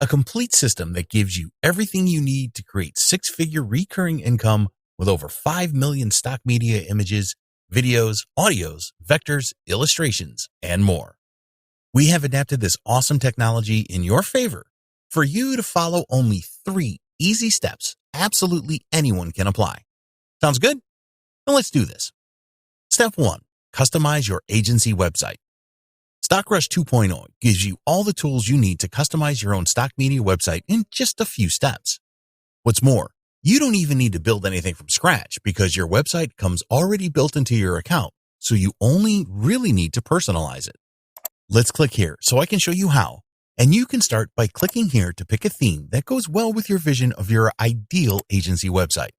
a complete system that gives you everything you need to create six-figure recurring income with over 5 million stock media images, videos, audios, vectors, illustrations, and more. We have adapted this awesome technology in your favor for you to follow only 3 easy steps absolutely anyone can apply. Sounds good? Now let's do this. Step 1. Customize your agency website. StockRush 2.0 gives you all the tools you need to customize your own stock media website in just a few steps. What's more, you don't even need to build anything from scratch because your website comes already built into your account, so you only really need to personalize it. Let's click here so I can show you how, and you can start by clicking here to pick a theme that goes well with your vision of your ideal agency website.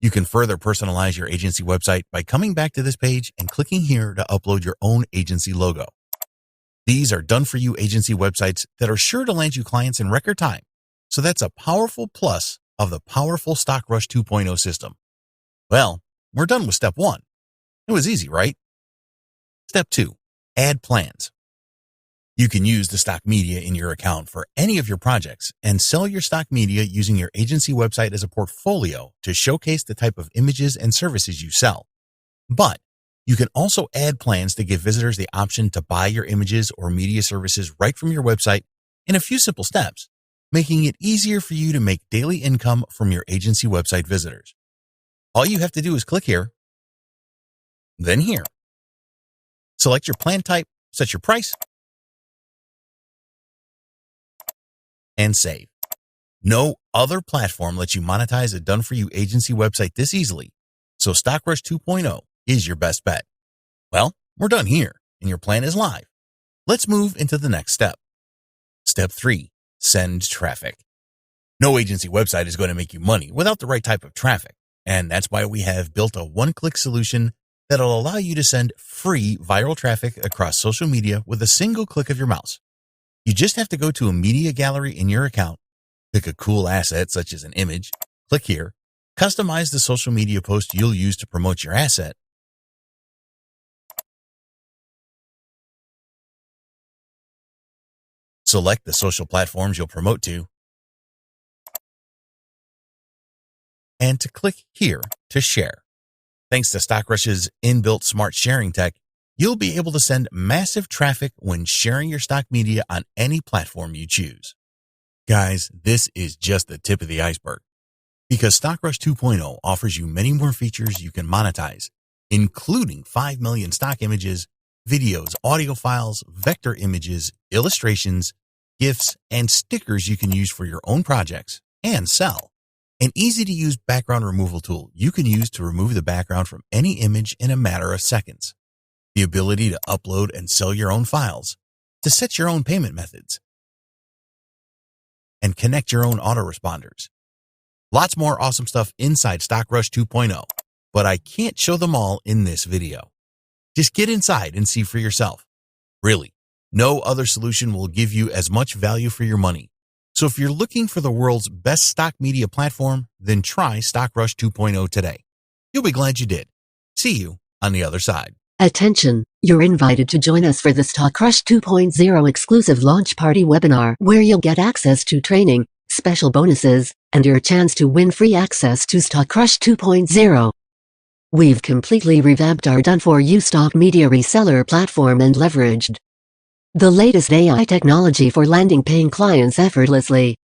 You can further personalize your agency website by coming back to this page and clicking here to upload your own agency logo. These are done-for-you agency websites that are sure to land you clients in record time, so that's a powerful plus of the powerful StockRush 2.0 system. Well, we're done with step 1. It was easy, right? Step 2. Add plans. You can use the stock media in your account for any of your projects and sell your stock media using your agency website as a portfolio to showcase the type of images and services you sell. But you can also add plans to give visitors the option to buy your images or media services right from your website in a few simple steps, making it easier for you to make daily income from your agency website visitors. All you have to do is click here, then here. Select your plan type, set your price, and save. No other platform lets you monetize a done-for-you agency website this easily, so StockRush 2.0 is your best bet. Well, we're done here, and your plan is live. Let's move into the next step. Step 3. Send traffic. No agency website is going to make you money without the right type of traffic, and that's why we have built a one-click solution that'll allow you to send free viral traffic across social media with a single click of your mouse. You just have to go to a media gallery in your account, pick a cool asset such as an image, click here, customize the social media post you'll use to promote your asset, select the social platforms you'll promote to, and to click here to share. Thanks to StockRush's inbuilt smart sharing tech, you'll be able to send massive traffic when sharing your stock media on any platform you choose. Guys, this is just the tip of the iceberg, because StockRush 2.0 offers you many more features you can monetize, including 5 million stock images, videos, audio files, vector images, illustrations, GIFs, and stickers you can use for your own projects and sell. An easy-to-use background removal tool you can use to remove the background from any image in a matter of seconds. The ability to upload and sell your own files, to set your own payment methods, and connect your own autoresponders. Lots more awesome stuff inside StockRush 2.0, but I can't show them all in this video. Just get inside and see for yourself. Really, no other solution will give you as much value for your money. So if you're looking for the world's best stock media platform, then try StockRush 2.0 today. You'll be glad you did. See you on the other side. Attention, you're invited to join us for the StockRush 2.0 exclusive launch party webinar, where you'll get access to training, special bonuses, and your chance to win free access to StockRush 2.0. We've completely revamped our done-for-you stock media reseller platform and leveraged the latest AI technology for landing paying clients effortlessly.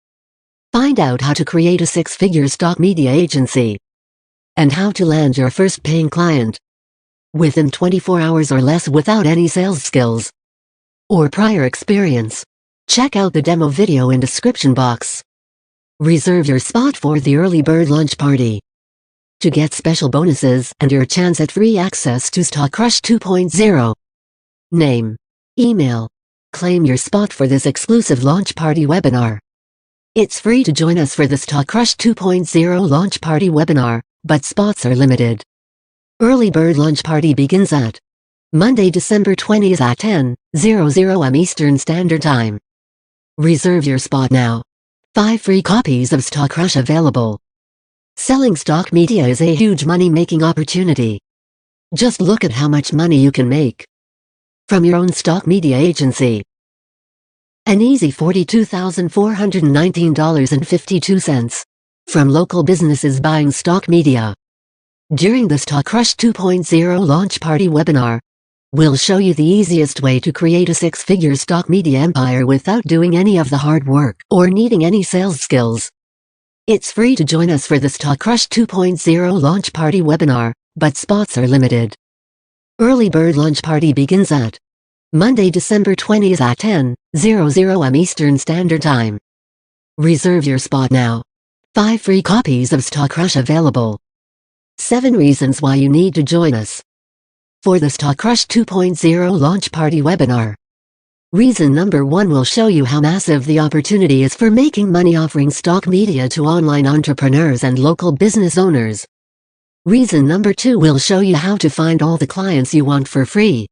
Find out how to create a 6-figure stock media agency and how to land your first paying client within 24 hours or less without any sales skills or prior experience. Check out the demo video in description box. Reserve your spot for the early bird launch party to get special bonuses and your chance at free access to StockRush 2.0. Name, email. Claim your spot for this exclusive launch party webinar. It's free to join us for the StockRush 2.0 launch party webinar, but spots are limited. Early bird launch party begins at Monday, December 20th at 10:00 am Eastern Standard Time. Reserve your spot now. 5 free copies of StockRush available. Selling stock media is a huge money-making opportunity. Just look at how much money you can make from your own stock media agency. An easy $42,419.52 from local businesses buying stock media. During the StockRush 2.0 launch party webinar, we'll show you the easiest way to create a six-figure stock media empire without doing any of the hard work or needing any sales skills. It's free to join us for the StockRush 2.0 launch party webinar, but spots are limited. Early bird launch party begins at Monday, December 20th at 10:00 am Eastern Standard Time. Reserve your spot now. 5 free copies of StockRush available. 7 reasons why you need to join us for the StockRush 2.0 launch party webinar. Reason number 1 will show you how massive the opportunity is for making money offering stock media to online entrepreneurs and local business owners. Reason number 2 will show you how to find all the clients you want for free.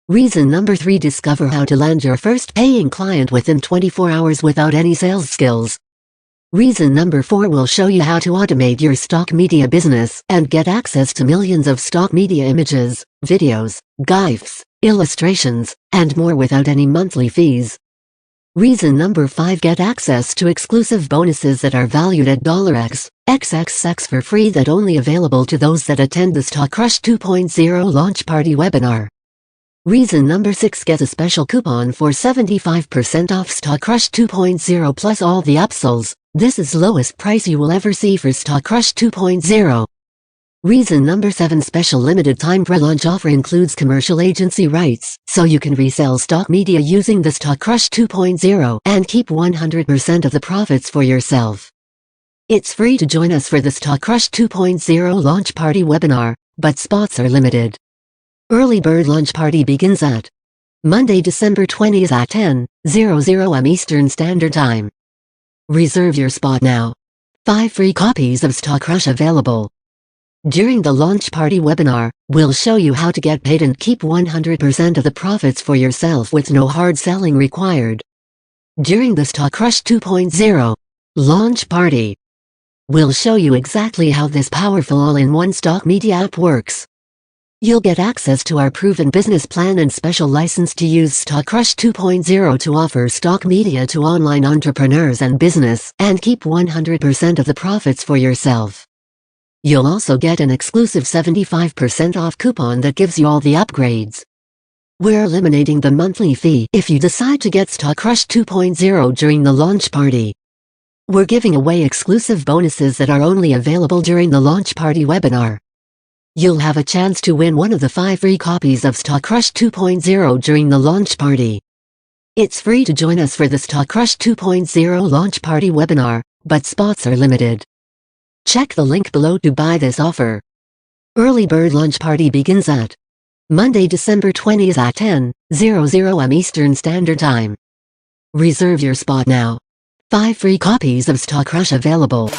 Reason number 3, discover how to land your first paying client within 24 hours without any sales skills. Reason number 4 will show you how to automate your stock media business and get access to millions of stock media images, videos, GIFs, illustrations, and more without any monthly fees. Reason number 5, get access to exclusive bonuses that are valued at $XXX for free that only available to those that attend the StockRush 2.0 launch party webinar. Reason number 6, get a special coupon for 75% off StockRush 2.0 plus all the upsells. This is lowest price you will ever see for StockRush 2.0. Reason number 7, special limited time pre-launch offer includes commercial agency rights, so you can resell stock media using the StockRush 2.0 and keep 100% of the profits for yourself. It's free to join us for the StockRush 2.0 launch party webinar, but spots are limited. Early bird launch party begins at Monday, December 20th at 10:00 am Eastern Standard Time. Reserve your spot now. 5 free copies of StockRush available. During the launch party webinar, we'll show you how to get paid and keep 100% of the profits for yourself with no hard selling required. During the StockRush 2.0 launch party, we'll show you exactly how this powerful all-in-one stock media app works. You'll get access to our proven business plan and special license to use StockRush 2.0 to offer stock media to online entrepreneurs and business and keep 100% of the profits for yourself. You'll also get an exclusive 75% off coupon that gives you all the upgrades. We're eliminating the monthly fee if you decide to get StockRush 2.0 during the launch party. We're giving away exclusive bonuses that are only available during the launch party webinar. You'll have a chance to win one of the 5 free copies of StockRush 2.0 during the launch party. It's free to join us for the StockRush 2.0 launch party webinar, but spots are limited. Check the link below to buy this offer. Early bird launch party begins at Monday, December 20th at 10:00 am Eastern Standard Time. Reserve your spot now. 5 free copies of StockRush available.